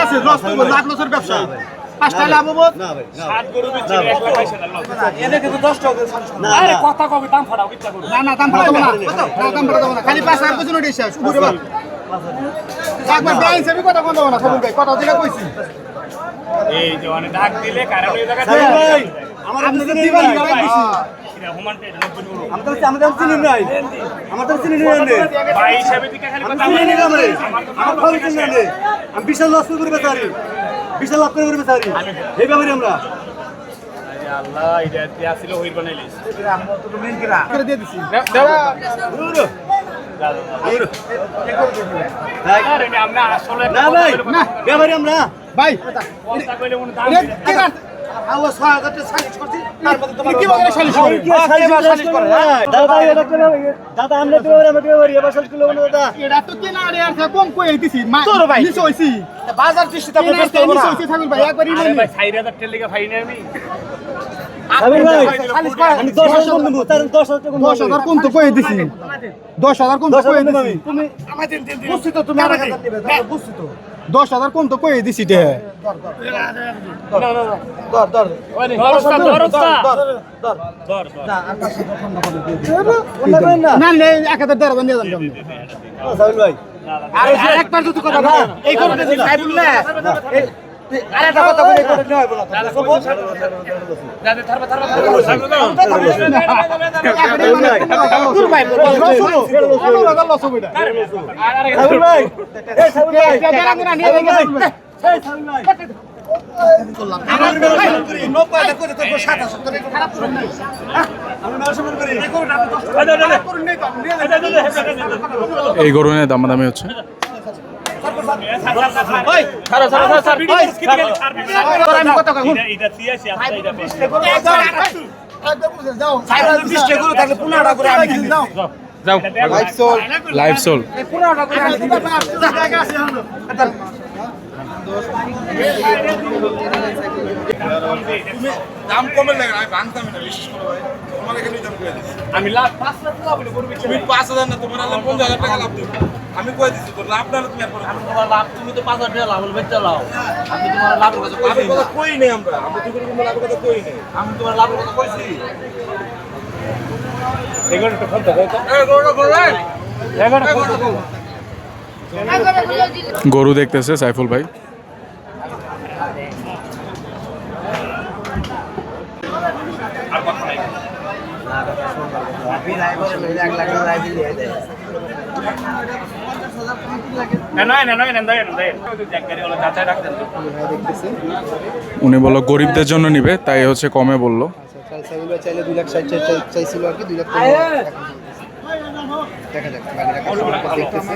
আছে লস করব লাখ লসের ব্যবসা পাঁচটা লাভ হবো না ভাই সাত গরু বিক্রি 1 লাখ 20 হাজার লস এনে কিন্তু 10 টাকা আরে কথা কবি দাম ফাড়াও ইচ্ছা করো না দাম ফাড়া দেবো না দাম ফাড়া দেবো না খালি 5000 পর্যন্ত দিছে শুরু রে বাপ একবার ব্যাংক সেবি কথা কোন দেবো না সবুল ভাই কথা দিলে কইছি এই যে অনেক ডাক দিলে কারণ এই জায়গা সাইদ ভাই আমার আপনি আপনাদের তো দিবেন দিবেন ভাই দিছি হুমান পেট 90 গরু আমাদের চিনি নাই আমাদের চিনি নাই ভাই হিসাবে দিকে খালি কথা চিনি নাই আমারে আমার ভালো চিনি নাই আমি বিশাল লস করে বেচারি বিশাল লাভ করে বেচারি এই ব্যাপারে আমরা আল্লাহ এটা দিয়া ছিল হইর বানাইলিস আমরা তো মেন কিরা করে দিয়ে দিছি আরে আমরা আসলে না ভাই না ব্যাপারে আমরা ভাই কথা কইলে মনে দাম কিরা আওয়া 6000 টাকা সালিশ করছি তার মধ্যে তোমার কি বলে সালিশ করে সালিশ করে দাদা এটা করে দাদা আমরা তো আমরা ব্যাপারে এবার সালিশ করব না দাদা এটা তো কেনা রে আর কম কই দিছি তোর ভাই নিচে হইছি বাজার দৃষ্টিতে আপনি ব্যস্ত হইছি হইছি থাকুন ভাই একবারই আরে নেই ভাই 6000 টাকা লিগা ফাইনে আমি আমি ভাই সালিশ করে আমি 10000 কোন দেব তার 10000 টাকা 10000 কোন তো কই দিছি 10000 কোন তো কই দিছি তুমি বুঝছি তো তুমি 8000 দিবে বুঝছি তো 10000 কোন তো কই দিছি দে দর না নে 1000 দর বানিয়ে দেন আপনি সাবিল ভাই আরে আরেকবার যদি কথা না এই করতে দিই সাইবুল না আরেকটা কথা কই করে নিয়ে হইব না দাদা থারবা দূর ভাই লস হবে এটা সাবিল ভাই এই সাবিল ভাই না নিয়ে দেন এই সাবিল ভাই এই গরু নিয়ে দামাদামি হচ্ছে। যাও লাইভ সোল দাম কমে লাগে আমি ভাঙতাম না বিশেষ করে ভাই তোমার এখানে দাম করে দিচ্ছি আমি লাভ 5 লাখ টাকা বলে গরু বিক্রি তুমি 5000 না তোমার আলাদা 50000 টাকা লাভ দেবো আমি কই দিচ্ছি তোর লাভ না তুমি আর আমি তোমার লাভ তুমি তো 5000 টাকা লাভ বেচতে লাও আমি তোমার লাভের কথা লাভের কথা কই নেই আমরা দুপুরে কোনো লাভের কথা কই নেই আমি তোমার লাভের কথা কইছি এগুলো তো ফোন দাও গরু দেখতেছে সাইফুল ভাই। উনি বললো গরিবদের জন্য নিবে, তাই হচ্ছে কমে বললো। চাইলে 2 লাখ 60 চাইছিল আর কি 2 লাখ দেখা যাক বাকিটা দেখতেছে